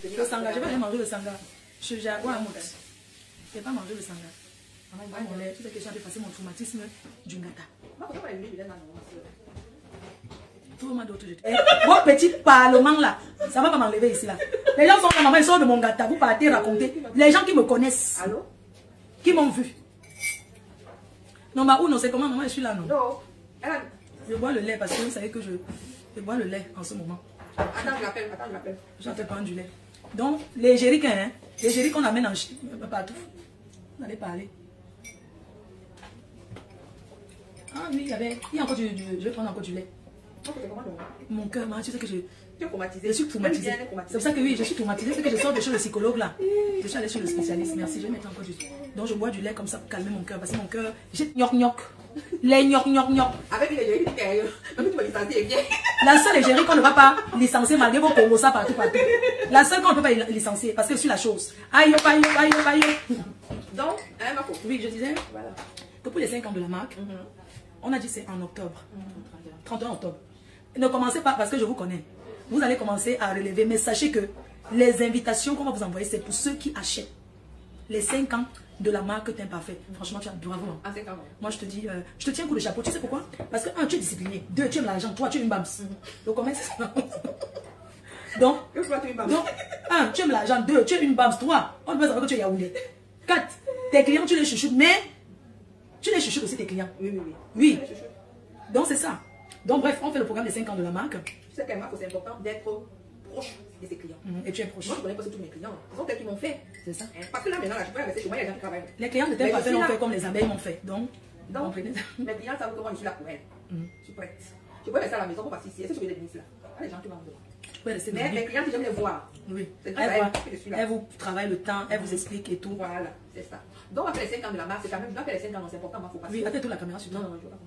Le sanga, je vais aller manger le sanga. Je vais avoir un mot. Je ne vais pas manger le sanga. Maman, il va mon lait. Tu sais que j'ai passé mon traumatisme du ngata. Trouve-moi d'autres. Vos petits parlements là, ça va pas m'enlever ici là. Les gens sont là, maman, ils sortent de mon gâteau. Vous partez raconter. Les gens qui me connaissent. Allô? Qui m'ont vu. Non, bah, ou non, c'est comment, maman, je suis là, non? Non. Je bois le lait parce que vous savez que je bois le lait en ce moment. Attends, je l'appelle, Je ne fais pas du lait. Donc, les géricains, hein, les géricains qu'on amène en Chine, partout. Vous allez parler. Ah oui, il y a encore du, je vais prendre encore du lait. Mon cœur, tu sais que je suis traumatisée. C'est pour ça que oui, je suis traumatisée. C'est que je sors de chez le psychologue là. Je suis allée chez le spécialiste. Merci, je vais mettre encore du lait. Donc je bois du lait comme ça pour calmer mon cœur. Parce que mon cœur, j'ai gnoc. Les gnoc. Avec les égéries, la seule égérie qu'on ne va pas licencier malgré vos combos ça partout. La seule qu'on ne peut pas licencier parce que je suis la chose. Aïe. Donc, oui, je disais que pour les 5 ans de la marque, on a dit c'est en octobre. 31 octobre. Ne commencez pas parce que je vous connais. Vous allez commencer à relever. Mais sachez que les invitations qu'on va vous envoyer, c'est pour ceux qui achètent les 5 ans de la marque Teint Parfait. Franchement, tu as bravo. Moi, je te dis, je te tiens un coup de chapeau. Tu sais pourquoi? Parce que 1, tu es discipliné. 2, tu aimes l'argent. 3, tu es une bams. Donc, comment c'est ça? Donc, 1, tu aimes l'argent. 2, tu es une bams. 3, on peut savoir que tu es Yaoundé. 4, tes clients, tu les chouchoutes. Mais, tu les chouchoutes aussi, tes clients. Oui. Donc, c'est ça. Donc, bref, on fait le programme des 5 ans de la marque. Tu sais qu'à marque, c'est important d'être proche de ses clients. Et tu es proche. Moi, je connais pas tous mes clients. Ce sont eux qui m'ont fait. C'est ça. Parce que là, maintenant, je peux rester chez moi, il y a des gens qui travaillent. Les clients de Teint Parfait l'ont fait comme les abeilles m'ont fait. Donc mes clients savent que moi, je suis là pour elles. Je suis prête. Je peux rester à la maison pour passer ici. Est-ce que je vais les ministres là? Les gens qui vont me mais mes clients, j'aime les voir. Oui. Elles vous travaillent le temps, elles vous expliquent et tout. Voilà, c'est ça. Donc, après les 5 ans de la marque, c'est quand même. Je dois faire les 5 ans, c'est important. Oui, attends, la caméra sur toi. Non, je ne veux pas.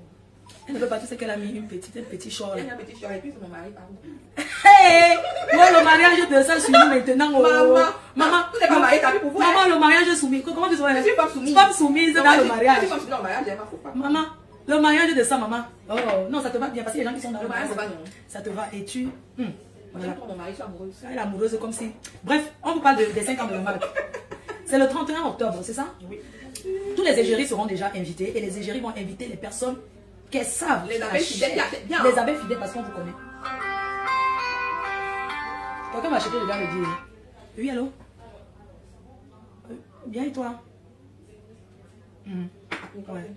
Elle ne veut pas, tu sais qu'elle a mis un petit short. Elle a un petit short et puis c'est mon mari, pardon. Hé! Moi, le mariage de ça, soumis maintenant. Maman, tu n'es pas mariée, t'as vu pour vous. Maman, le mariage est soumis. Comment tu sais? Je suis pas soumise. Femme soumise dans le mariage. Je suis pas soumise dans le mariage, j'aime pas. Maman, le mariage de ça, maman. Oh, non, ça te va bien parce qu'il y a des gens qui sont dans le mariage. Ça te va et tu. Voilà. Mon mari, je suis amoureuse. Elle est amoureuse comme si. Bref, on vous parle des 5 ans de la marque. C'est le 31 octobre, c'est ça? Oui. Tous les égéries seront déjà invités et les égéries vont inviter les personnes qu'elles savent. Les abeilles fidèles. Les abeilles fidèles parce qu'on vous connaît. Quelqu'un m'a acheté déjà le dire. Oui, allô? Bien et toi? Ouais.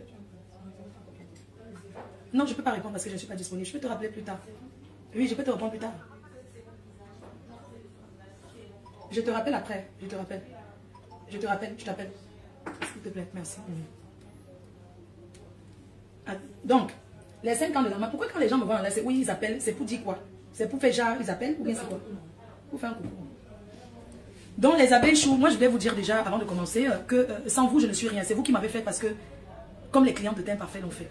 Non, je ne peux pas répondre parce que je ne suis pas disponible. Je peux te rappeler plus tard. Oui, je peux te répondre plus tard. Je te rappelle après. Je te rappelle. Je t'appelle. S'il te plaît, merci. Donc, les 5 ans de la marque, pourquoi quand les gens me voient là, c'est oui, ils appellent, c'est pour dire quoi? C'est pour faire genre, ils appellent ou bien c'est quoi? Pour faire un coucou. Donc, les abeilles chou, moi je vais vous dire déjà, avant de commencer, que sans vous, je ne suis rien. C'est vous qui m'avez fait parce que, comme les clients de Teint Parfait l'ont fait.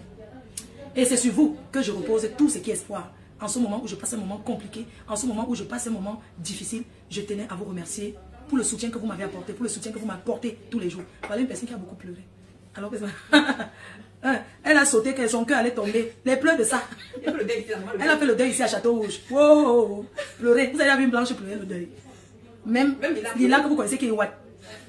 Et c'est sur vous que je repose tout ce qui est espoir. En ce moment où je passe un moment compliqué, en ce moment où je passe un moment difficile, je tenais à vous remercier pour le soutien que vous m'avez apporté, pour le soutien que vous m'apportez tous les jours. Voilà une personne qui a beaucoup pleuré. Alors que elle a sauté, que son cœur allait tomber. Les pleurs de ça. Elle a fait le deuil ici à Château Rouge. Wow, pleurer. Vous avez vu une blanche pleurer le deuil. Même Lila que vous connaissez qui est Watt,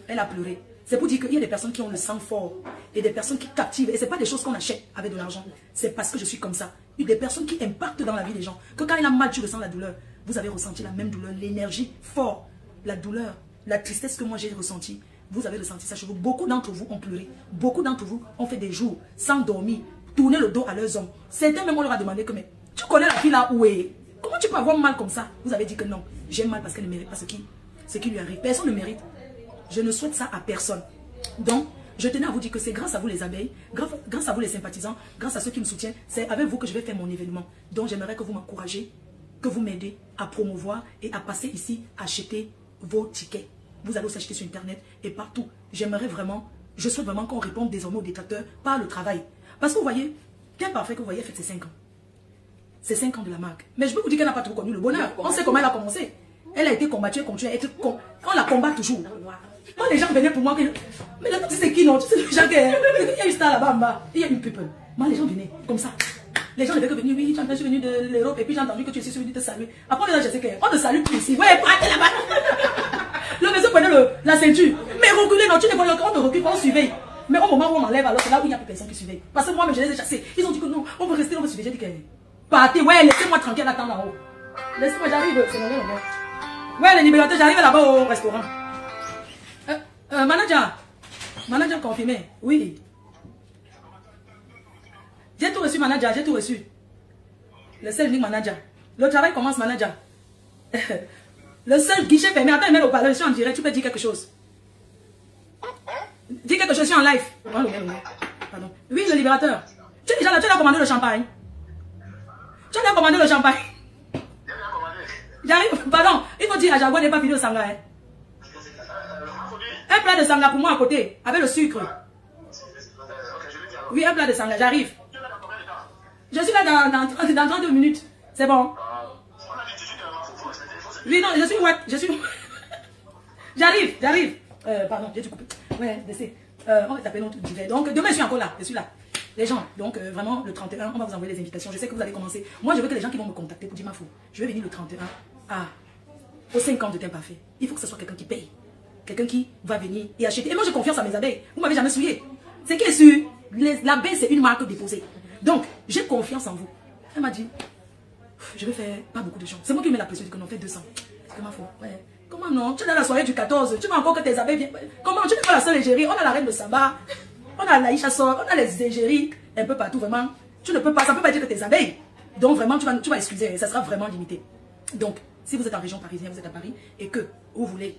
elle a pleuré. C'est pour dire qu'il y a des personnes qui ont le sang fort et des personnes qui captivent. Et ce n'est pas des choses qu'on achète avec de l'argent. C'est parce que je suis comme ça. Il y a des personnes qui impactent dans la vie des gens. Que quand il a mal, tu ressens la douleur. Vous avez ressenti la même douleur, l'énergie forte, la douleur, la tristesse que moi j'ai ressentie. Vous avez ressenti ça chez vous. Beaucoup d'entre vous ont pleuré. Beaucoup d'entre vous ont fait des jours sans dormir, tourner le dos à leurs hommes. Certains même on leur a demandé que, mais tu connais la fille là où est? Comment tu peux avoir mal comme ça? Vous avez dit que non, j'ai mal parce qu'elle ne mérite pas ce qui lui arrive. Personne ne mérite. Je ne souhaite ça à personne. Donc, je tenais à vous dire que c'est grâce à vous les abeilles, grâce à vous les sympathisants, grâce à ceux qui me soutiennent, c'est avec vous que je vais faire mon événement. Donc, j'aimerais que vous m'encouragez, que vous m'aidez à promouvoir et à passer ici, acheter vos tickets. Vous allez aussi acheter sur Internet et partout. J'aimerais vraiment, je souhaite vraiment qu'on réponde désormais aux détracteurs par le travail. Parce que vous voyez, Teint Parfait que vous voyez, fait ses 5 ans. C'est 5 ans de la marque. Mais je peux vous dire qu'elle n'a pas trop connu le bonheur. On sait comment elle a commencé. Elle a été combattue, elle continue à être on la combat toujours. Quand les gens venaient pour moi, mais là, tu sais qui non? Tu sais les gens qui... Il y a une star là-bas en bas. Il y a une people. Moi, les gens venaient comme ça. Les gens devaient que venir, oui, tu es venu de l'Europe et puis j'ai entendu que tu es venu te saluer. Après, les gens, je sais qu'on ne salue plus ici. Ouais, partez là-bas. La ceinture. Mais reculez, non, tu ne vois pas, on ne recule pas, on surveille. Mais au moment où on m'enlève, alors c'est là où il n'y a plus personne qui surveille. Parce que moi-même, je les ai chassés. Ils ont dit que non, on veut rester, on veut surveiller. J'ai dit que partez, ouais, laissez-moi tranquille, attends là-haut. Laissez-moi, j'arrive, c'est mon nom. Ouais, les libérateurs, j'arrive là-bas au restaurant. Manager confirmé, oui. J'ai tout reçu, manager, j'ai tout reçu. Le seul unique manager. Le travail commence, manager. Le seul guichet fermé. Attends, mais au parleur, je suis en direct, tu peux dire quelque chose. Dis quelque chose, je suis en live. Pardon. Oui, le libérateur. Tu as commandé le champagne. Tu as commandé le champagne. J'arrive, pardon, il faut dire à Jaguar n'est pas fini au sanga. Hein. Un plat de sanga pour moi à côté, avec le sucre. Oui, un plat de sanga, j'arrive. Je suis là dans 32 minutes. C'est bon. Oui, non, je suis... J'arrive. Pardon, j'ai dû couper. Ouais, laissez. On va taper notre duvet. Donc, demain, je suis encore là. Je suis là. Les gens, donc vraiment, le 31, on va vous envoyer les invitations. Je sais que vous allez commencer. Moi, je veux que les gens qui vont me contacter pour dire ma fou. Je vais venir le 31 aux 5 ans de teint parfait. Il faut que ce soit quelqu'un qui paye. Quelqu'un qui va venir et acheter. Et moi, j'ai confiance à mes abeilles. Vous m'avez jamais souillé. C'est qui est sûr. L'abeille, c'est une marque déposée. Donc, j'ai confiance en vous. Elle m'a dit, je vais faire pas beaucoup de gens. C'est moi qui mets la pression, que non, fait 200. C'est ma fou. Ouais. Comment non? Tu es dans la soirée du 14. Tu veux encore que tes abeilles viennent. Comment? Tu n'es pas la seule égérie. On a la reine de Saba. On a Laïcha Sor. On a les égéries un peu partout. Vraiment. Tu ne peux pas. Ça ne peut pas dire que tes abeilles. Donc vraiment, tu vas excuser. Ça sera vraiment limité. Donc, si vous êtes en région parisienne, vous êtes à Paris et que vous voulez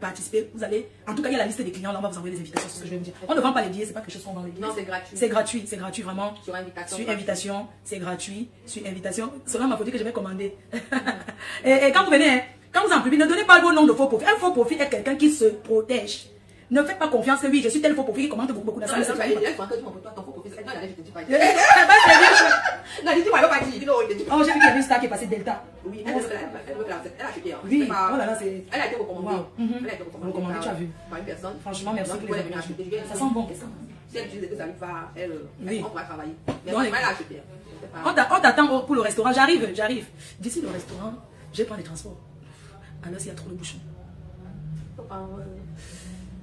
participer, vous allez. En tout cas, il y a la liste des clients. Là, on va vous envoyer des invitations. C'est ce que je vais vous dire. On ne vend pas les billets. C'est pas quelque chose qu'on vend les billets. Non, c'est gratuit. C'est gratuit vraiment. Sur invitation. Sur invitation. C'est gratuit. Sur invitation. Cela m'a dit que je vais commander. et quand vous venez, hein, quand vous en publiez, ne donnez pas vos noms de faux profils. Un faux profil est quelqu'un qui se protège. Ne faites pas confiance que oui, je suis tel faux profil qui commente beaucoup d'assailles. Non, oh, j'ai vu qu'il y avait une star qui est passée Delta. Oui, elle a acheté. Oui, oh là là, c'est... Elle a été recommandée. Elle a été recommandée, tu as vu. Par une personne. Franchement, merci pour les recommandations. Ça sent bon. Si elle utilise des amis, elle va travailler. Mais elle a acheté. On t'attend pour le restaurant. J'arrive. D'ici le restaurant, je vais prendre les transports. Alors s'il y a trop de bouchons.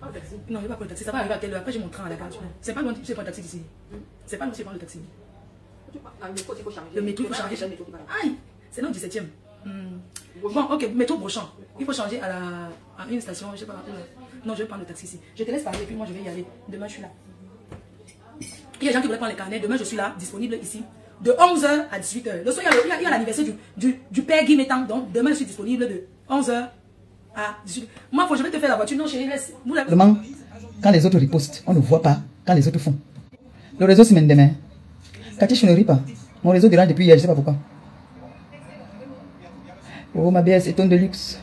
Non, je ne vais pas prendre le taxi. Ça va arriver à quelle heure? Après, j'ai mon train à la gare. C'est pas loin, je prends le taxi d'ici. C'est pas loin, je prends le taxi. Le métro, il faut changer. Aïe, c'est dans le 17e. Bon, ok, métro Brochant. Il faut changer à une station, je sais pas. Non, je vais prendre le taxi ici. Je te laisse parler et puis moi, je vais y aller. Demain, je suis là. Il y a des gens qui veulent prendre les carnets. Demain, je suis là, disponible ici. De 11h à 18h. Le soir, il y a l'anniversaire du père Guy Métan. Donc, demain, je suis disponible de 11h à 18h. Moi, je vais te faire la voiture. Non, chérie, laisse. Quand les autres ripostent, on ne voit pas quand les autres font. Le réseau se mène demain. Cathy, je ne ris pas. Mon réseau dérange depuis hier, je ne sais pas pourquoi. Oh, ma BS est un de luxe.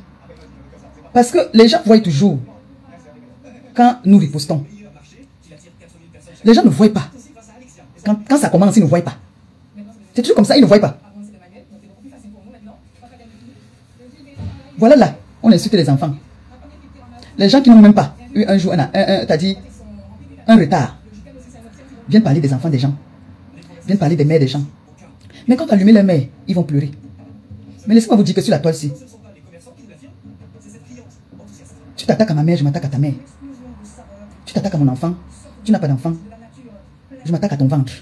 Parce que les gens voient toujours quand nous ripostons. Les gens ne voient pas. Quand ça commence, ils ne voient pas. C'est toujours comme ça, ils ne voient pas. Voilà là, on insulte les enfants. Les gens qui n'ont même pas eu un jour, t'as dit, un retard, viennent parler des enfants des gens. Viennent parler des mères des gens. Mais quand tu allumes leur mère, ils vont pleurer. Mais laissez-moi vous dire que sur la toile-ci, tu t'attaques à ma mère, je m'attaque à ta mère. Tu t'attaques à mon enfant, tu n'as pas d'enfant. Je m'attaque à ton ventre.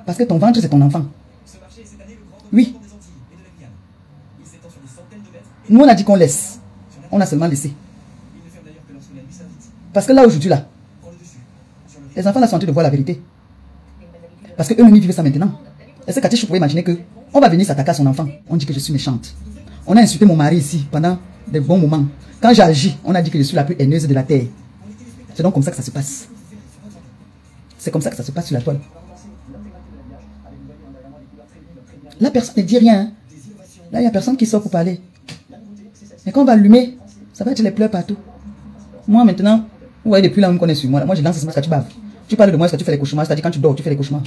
Parce que ton ventre, c'est ton enfant. Oui. Nous, on a dit qu'on laisse. On a seulement laissé. Parce que là, aujourd'hui, là, les enfants là sont en train de voir la vérité. Parce qu'eux-mêmes, ils vivent ça maintenant. Est-ce que Cathy, je pouvais imaginer que on va venir s'attaquer à son enfant? On dit que je suis méchante. On a insulté mon mari ici pendant des bons moments. Quand j'ai agi, on a dit que je suis la plus haineuse de la terre. C'est donc comme ça que ça se passe. C'est comme ça que ça se passe sur la toile. Là, personne ne dit rien. Là, il n'y a personne qui sort pour parler. Mais quand on va allumer, ça va être les pleurs partout. Moi, maintenant, vous voyez, depuis là, on me connaît sur moi. Moi, je lance ce que tu baves. Tu parles de moi, est-ce que tu fais les cauchemars? C'est-à-dire quand tu dors, tu fais les cauchemars.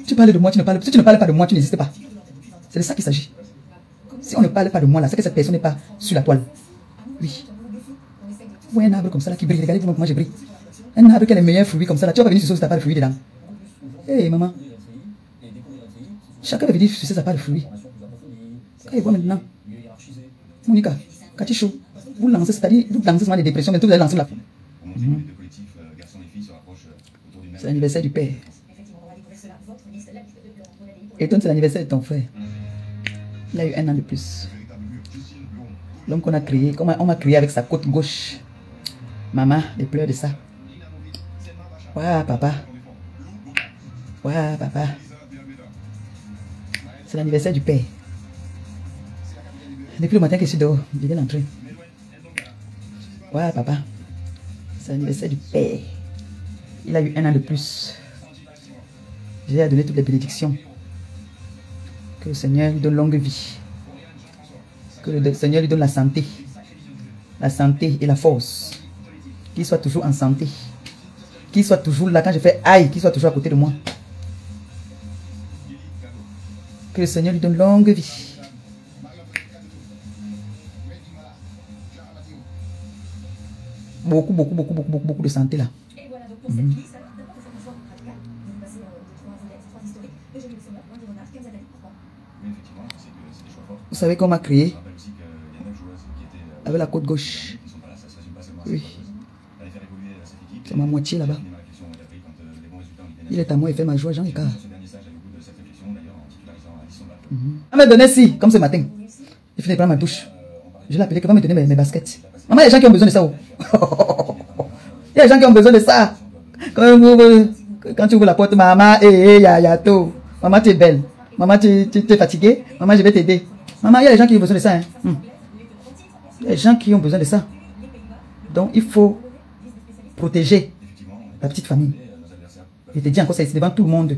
Tu parles de moi, tu ne parles. Si tu ne parles pas de moi, tu n'existes pas. C'est de ça qu'il s'agit. Si on ne parle pas de moi là, c'est que cette personne n'est pas sur la toile. Oui. Vous voyez un arbre comme ça là qui brille. Regardez comment je brille. Un arbre qui a les meilleurs fruits comme ça là. Tu vas venir sur ça si tu n'as pas de fruits dedans. Hé hey, maman. Chacun va venir sur ça, ça n'a pas de fruits. Quand il voit maintenant. Monica, Katichou, vous lancez, c'est-à-dire, vous lancez souvent des dépressions, mais vous allez lancer la foi. C'est l'anniversaire du père. Et toi, c'est l'anniversaire de ton frère. Il a eu 1 an de plus. L'homme qu'on a créé, on m'a créé avec sa côte gauche. Maman, les pleurs de ça. Waouh, papa. Waouh, papa. C'est l'anniversaire du père. Depuis le matin que je suis dehors, je viens d'entrer. Waouh, papa. C'est l'anniversaire du père. Il a eu 1 an de plus. J'ai à donner toutes les bénédictions. Que le Seigneur lui donne longue vie. Que le Seigneur lui donne la santé et la force. Qu'il soit toujours en santé. Qu'il soit toujours là quand je fais aïe, qu'il soit toujours à côté de moi. Que le Seigneur lui donne longue vie. Beaucoup de santé là. Vous savez qu'on m'a créé avec la côte gauche. Oui. C'est ma moitié là-bas. Il est à moi, il fait ma joie, Jean Écart. Elle m'a donné si, comme ce matin. Il finit de prendre ma douche. Je l'ai appelé que va me donner mes baskets. Maman, il y a des gens qui ont besoin de ça. Il y a des gens qui ont besoin de ça. Quand tu ouvres la porte, maman, tout. Maman, tu es belle. Maman, tu es fatiguée. Maman, je vais t'aider. Maman, il y a des gens qui ont besoin de ça. Hein. Il y a des gens qui ont besoin de ça. Donc, il faut protéger la petite famille. Je te dis encore, c'est devant tout le monde.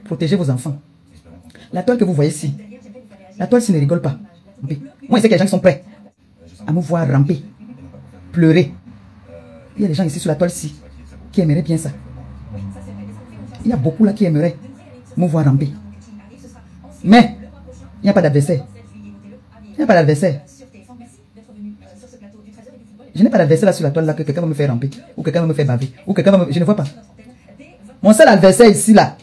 Protégez vos enfants. La toile que vous voyez ici, la toile, ne rigole pas. Moi, je sais qu'il y a des gens qui sont prêts à me voir ramper, pleurer. Il y a des gens ici sur la toile-ci qui aimeraient bien ça. Il y a beaucoup là qui aimeraient me voir ramper. Mais, il n'y a pas d'adversaire. Il n'y a pas d'adversaire. Je n'ai pas d'adversaire là sur la toile là que quelqu'un va me faire ramper. Ou quelqu'un va me faire baver. Ou quelqu'un va me... Je ne vois pas. Mon seul adversaire ici là,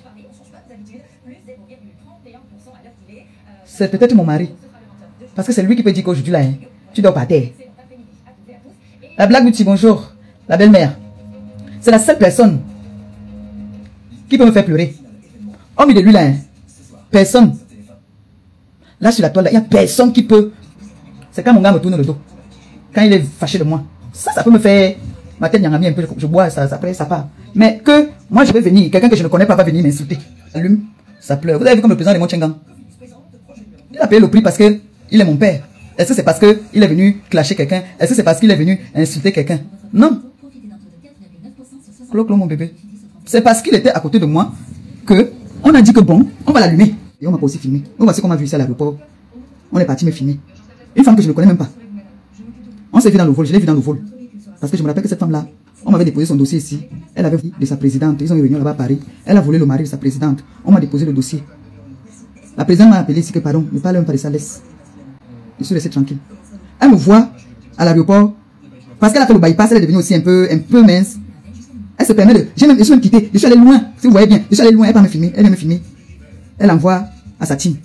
c'est peut-être mon mari. Parce que c'est lui qui peut dire qu'aujourd'hui là, hein, tu dors par terre. La blague nous dit bonjour, la belle-mère. C'est la seule personne qui peut me faire pleurer. Au milieu de lui là, hein, personne. Là sur la toile là, il n'y a personne qui peut. C'est quand mon gars me tourne le dos. Quand il est fâché de moi. Ça peut me faire. Ma tête n'y a mis un peu, je bois, après ça part. Mais que moi je vais venir, quelqu'un que je ne connais pas va venir m'insulter. Allume, ça pleure. Vous avez vu comme le président de Montchengan. Il a payé le prix parce que il est mon père. Est-ce que c'est parce qu'il est venu clasher quelqu'un? Est-ce que c'est parce qu'il est venu insulter quelqu'un? Non. Clo, mon bébé. C'est parce qu'il était à côté de moi que on a dit que bon, on va l'allumer. Et on m'a aussi filmé. Donc voici comment on a vu ça à l'aéroport. On est parti me filmer. Une femme que je ne connais même pas. On s'est vu dans le vol, je l'ai vu dans le vol. Parce que je me rappelle que cette femme-là, on m'avait déposé son dossier ici. Elle avait de sa présidente. Ils ont eu une réunion là-bas à Paris. Elle a volé le mari de sa présidente. On m'a déposé le dossier. La présidente m'a appelé ici que pardon, ne parle même pas de ça, laisse. Je suis resté tranquille. Elle me voit à l'aéroport. Parce qu'elle a fait le bypass, elle est devenue aussi un peu mince. Elle se permet de... Je suis même quitté. Je suis allé loin. Si vous voyez bien, je suis allé loin. Elle va me filmer. Elle vient me filmer. Elle envoie à sa team.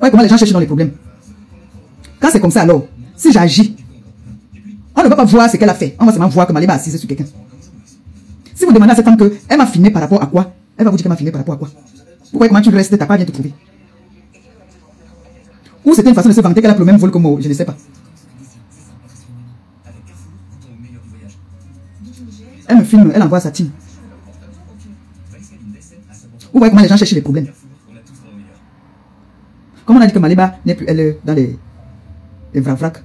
Ouais, comment les gens cherchent dans les problèmes. Quand c'est comme ça alors, si j'agis, on ne va pas voir ce qu'elle a fait. On va seulement voir que Maliba est assise sur quelqu'un. Si vous demandez à cette femme qu'elle m'a filmé par rapport à quoi, elle va vous dire qu'elle m'a filmé par rapport à quoi. Vous voyez comment tu restes, t'as pas bien te trouver. Ou c'était une façon de se vanter qu'elle a le même vol que moi, je ne sais pas. Elle me filme, elle envoie sa team. Vous voyez comment les gens cherchent les problèmes. Comme on a dit que Maliba n'est plus elle dans les vrac.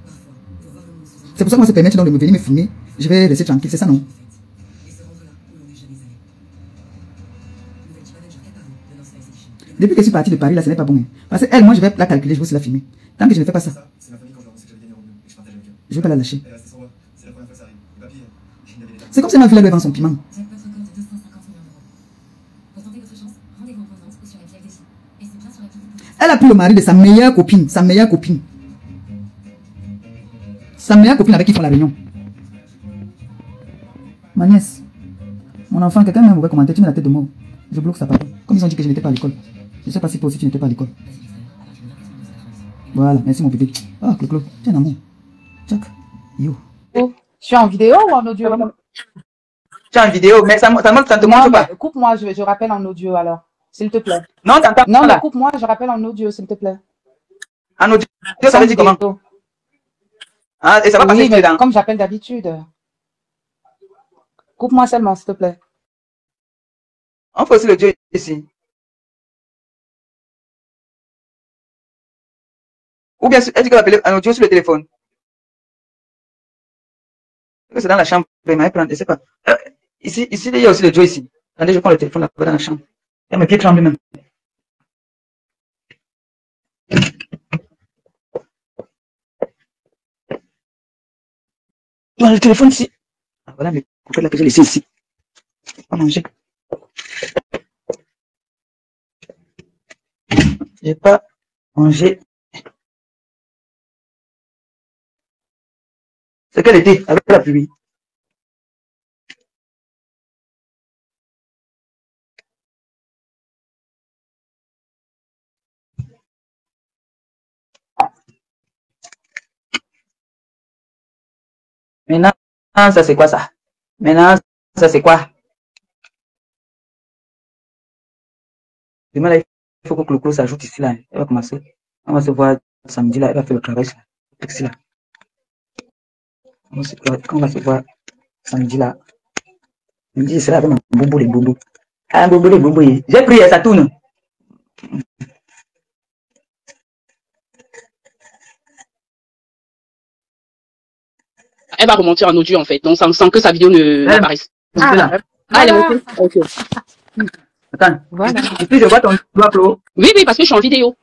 C'est pour ça qu'on va se permettre donc de venir me filmer. Je vais rester tranquille, c'est ça non? Depuis que je suis parti de Paris, là, ce n'est pas bon. Hein. Parce qu'elle, moi, je vais la calculer, je vais aussi la filmer. Tant que je ne fais pas ça, je ne vais pas la lâcher. C'est comme si elle m'a vu là devant son piment. Elle a pris le mari de sa meilleure copine. Sa meilleure copine. Sa meilleure copine avec qui ils font la réunion. Ma nièce. Mon enfant, quelqu'un m'a mauvais commentaire, tu mets la tête de moi. Je bloque sa parole. Comme ils ont dit que je n'étais pas à l'école. Je ne sais pas si toi aussi tu n'étais pas à l'école. Voilà, merci mon bébé. Ah, Clo-Clo, tiens, amour. Jack, yo. Je suis en vidéo ou en audio? Tu es en vidéo, mais ça te montre pas. Coupe-moi, je rappelle en audio alors, s'il te plaît. Non, t'entends Non, pas. mais coupe-moi, je rappelle en audio, s'il te plaît. En audio, ça veut dire comment? Ah, et ça va passer mais dedans. comme j'appelle d'habitude. Coupe-moi seulement, s'il te plaît. On fait aussi le Dieu ici. Ou bien, elle dit qu'elle va appeler en audio sur le téléphone. C'est dans la chambre. Il m'a prendre, je sais pas. Ici, il y a aussi le Joe ici. Attendez, je prends le téléphone là-bas dans la chambre. Il y a mes pieds tremblent même. Voilà le téléphone ici. Ah, voilà mes coupelles là que j'ai laissées ici. On va manger. J'ai pas mangé. C'est quel été avec la pluie. Maintenant, ça c'est quoi ça? Maintenant, ça c'est quoi? Demain, là, il faut que Clo-Clo s'ajoute ici là. Elle va commencer. On va se voir samedi là. Elle va faire le travail là. Ici là. On va se voir samedi là. Samedi, c'est là avec mon boubou les boubous. Ah, boubou les boubous. J'ai pris, ça tourne. Elle va remonter en audio en fait, donc sans que sa vidéo n'apparaisse. Ah, elle est montée. Ok. Attends. Voilà. Et puis je vois ton doigt, Flo. Oui, parce que je suis en vidéo.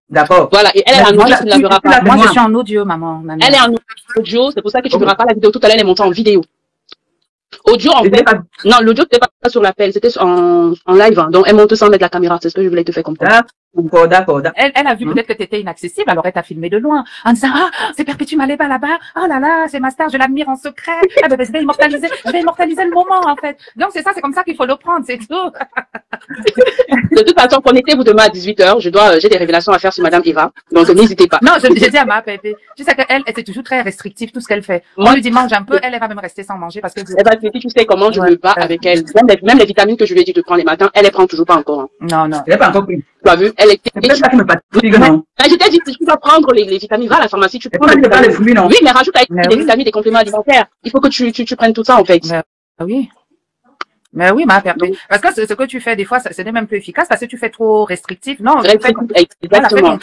D'accord. Voilà, et elle est en audio, tu ne la verras pas. Moi, je suis en audio, maman. Elle est en audio, c'est pour ça que tu ne verras pas la vidéo. Tout à l'heure, elle est montée en vidéo. Audio, en fait. Non, l'audio, c'était pas sur l'appel, c'était en live. Hein, donc, elle monte sans mettre la caméra. C'est ce que je voulais te faire comprendre. D'accord. Elle a vu peut-être que tu étais inaccessible, alors elle t'a filmé de loin, en disant, ah, c'est Perpétue Maleba là-bas, oh là là, c'est ma star, je l'admire en secret, ah, ben, je vais immortaliser le moment, en fait. Donc, c'est ça, c'est comme ça qu'il faut le prendre, c'est tout. De toute façon, connectez-vous demain à 18h. J'ai des révélations à faire sur Madame Eva. Donc, n'hésitez pas. Non, j'ai dit à ma Pépé, tu sais qu'elle, c'est toujours très restrictive, tout ce qu'elle fait. On lui dit mange un peu, elle va même rester sans manger parce que... Elle va te dire, tu sais comment je me bats avec elle. Même les vitamines que je lui ai dit de prendre les matins, elle les prend toujours pas encore. Hein. Non. Elle n'a pas encore pris. Tu as vu? Elle était... Je t'ai dit, tu dois prendre les vitamines, va à la pharmacie, tu prends les fruits, non? Oui, mais rajoute avec des vitamines, des compléments alimentaires. Il faut que tu prennes tout ça, en fait. Oui. Mais oui, ma Pépé. Parce que ce que tu fais, des fois, ce n'est même plus efficace parce que tu fais trop restrictif. Non, exactement.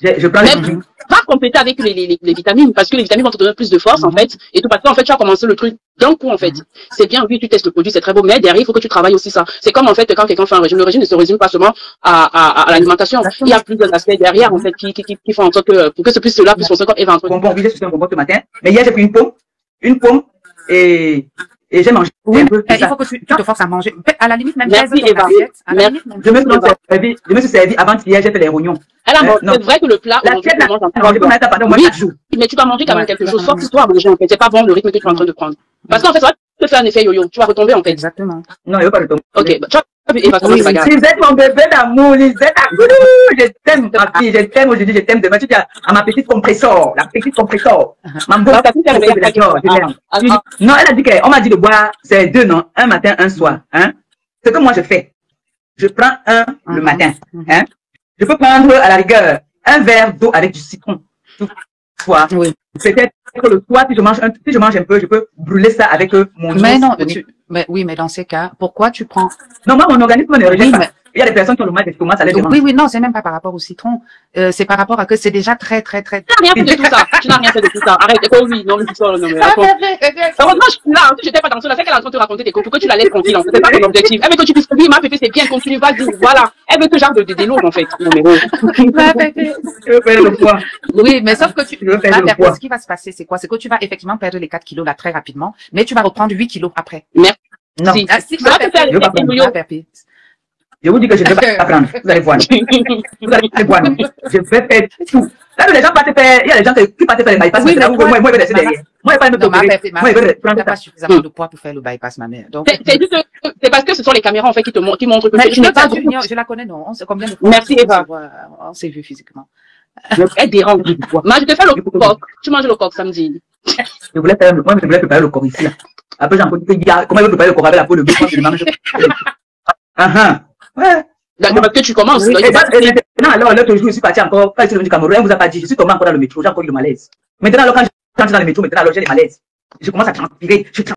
Je prends les fruits. Va compléter avec les vitamines parce que les vitamines vont te donner plus de force, en fait. Et tout parce qu'en fait, tu as commencé le truc d'un coup, en fait. C'est bien, oui, tu testes le produit, c'est très beau, mais derrière, il faut que tu travailles aussi ça. C'est comme, en fait, quand quelqu'un fait un régime. Le régime ne se résume pas seulement à l'alimentation. Il y a plusieurs aspects derrière, en fait, qui font en sorte que, pour que ce puisse cela puisse fonctionner comme éventuellement. Bonbon, oui, j'ai sucé un bonbon ce matin. Mais hier, j'ai pris une pomme et j'ai mangé. Oui, il faut que tu te forces à manger. À la limite, même merci, Eva. Je me suis servi avant hier, j'ai fait les rognons. C'est vrai que le plat, mais tu dois manger quand même quelque chose. Force-toi à manger, en fait. C'est pas bon le rythme que tu es en train de prendre. Parce qu'en fait, ça va te faire un effet yo-yo. Tu vas retomber, en fait. Exactement. Non, il va pas retomber. Ok, tu vois, Eva, comment ça garde. Lisette, mon bébé d'amour, Lisette, je t'aime, ma fille, je t'aime aujourd'hui, je t'aime demain. Tu dis à ma petite compressor, la petite compressor. Non, elle a dit qu'on m'a dit de boire, c'est 2, non? Un matin, un soir, hein? Ce que moi je fais, je prends un le matin, hein? Je peux prendre à la rigueur un verre d'eau avec du citron. Toutefois, peut-être que le soir, si je mange un peu, je peux brûler ça avec mon eau. Mais non, mais dans ces cas, pourquoi tu prends... Non, moi, mon organisme ne rejette pas. Il y a des personnes qui ont le mal d'estomac, ça les dérange. Oui, non, c'est même pas par rapport au citron. C'est par rapport à que c'est déjà très... Tu n'as rien fait de tout ça. Tu n'as rien fait de tout ça. Arrête. Oh oui, non, mais tout ça, non, mais heureusement, je suis là. Si j'étais pas dans ça, c'est qu'elle est en train de te raconter tes cours pour que tu la laisses tranquille. C'est pas ton objectif. Elle veut que tu dises, oui, ma Pépé, c'est bien, continue, vas-y, voilà. Elle veut ce genre de déloge, en fait. Non, mais je veux faire le poids. Oui, mais sauf que ce qui va se passer, c'est quoi? C'est que tu vas effectivement perdre les 4 kilos là très rapidement, mais tu vas reprendre 8 kilos après. Merci. Non. Ça va te faire l'effet. Je vous dis que je ne vais pas prendre. Vous allez voir. Vous allez voir. Je vais faire tout. Là, les gens partent faire, il y a des gens qui partent faire les bypass. Oui, moi, je vais laisser derrière. Moi, il pas Non, ma mère, n'a pas suffisamment de poids pour faire le bypass, ma mère. Donc, c'est parce que ce sont les caméras, en fait, qui montrent que mais je n'ai pas je la connais, non. Combien de fois? Merci, Eva. On s'est vu physiquement. Elle dérange. Moi, je te fais le coq. Tu manges le coq samedi. Je voulais préparer le coq ici, là. Après, j'ai encore dit, comment il veut préparer le coq avec la peau de bœuf? Je mange. Ouais. Parce que tu commences. Maintenant, alors, l'autre jour, je suis parti encore, quand je suis revenu du Cameroun, elle vous a pas dit, je suis tombé encore dans le métro, j'ai encore eu le malaise. Maintenant, alors, quand j'entre dans le métro, maintenant, alors, j'ai les malaises. Je commence à transpirer,